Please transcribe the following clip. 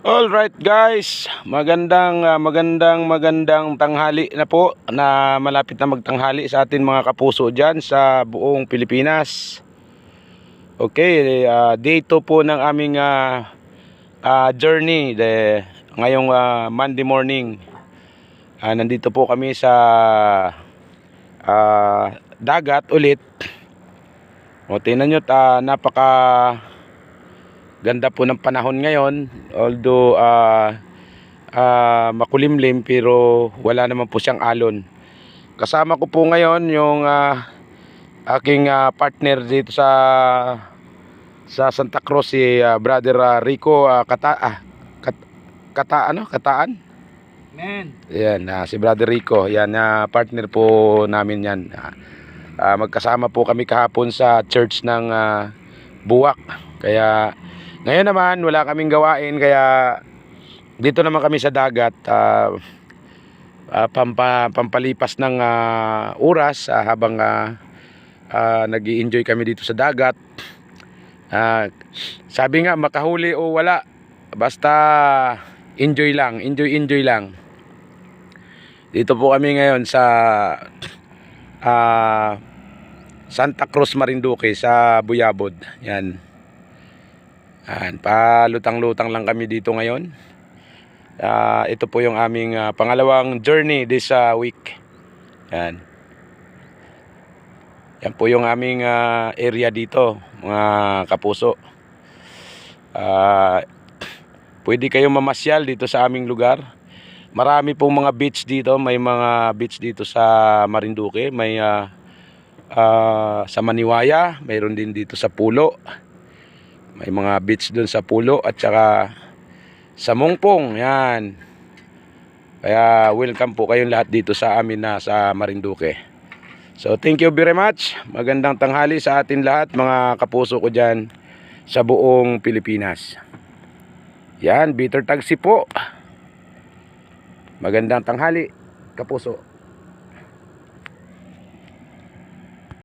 All right guys, magandang tanghali na po, na malapit na magtanghali sa atin mga kapuso diyan sa buong Pilipinas. Okay, day 2 po ng aming journey ngayong Monday morning. Nandito po kami sa dagat ulit. O tingnan nyo, napaka ganda po ng panahon ngayon, although makulimlim, pero wala naman po siyang alon. Kasama ko po ngayon yung aking partner dito sa Santa Cruz, si Brother Rico Kataan. Men. Yan, si Brother Rico, yan, partner po namin yan. Magkasama po kami kahapon sa church ng Buwak. Kaya ngayon naman wala kaming gawain, kaya dito naman kami sa dagat, pampalipas ng oras habang nag-i-enjoy kami dito sa dagat. Sabi nga, makahuli o wala, basta enjoy lang. Dito po kami ngayon sa Santa Cruz, Marinduque, sa Buyabod. Yan. Palutang-lutang lang kami dito ngayon. Ito po yung aming pangalawang journey this week. Yan. Yan po yung aming area dito, mga kapuso. Pwede kayong mamasyal dito sa aming lugar. Marami pong mga beach dito. May mga beach dito sa Marinduque. May sa Maniwaya. Mayroon din dito sa Pulo. May mga beach doon sa Pulo at saka sa Mongpong. Yan. Kaya welcome po kayong lahat dito sa amin na sa Marinduque. So thank you very much. Magandang tanghali sa atin lahat, mga kapuso ko dyan sa buong Pilipinas. Yan, Bitter Taxi po. Magandang tanghali, kapuso.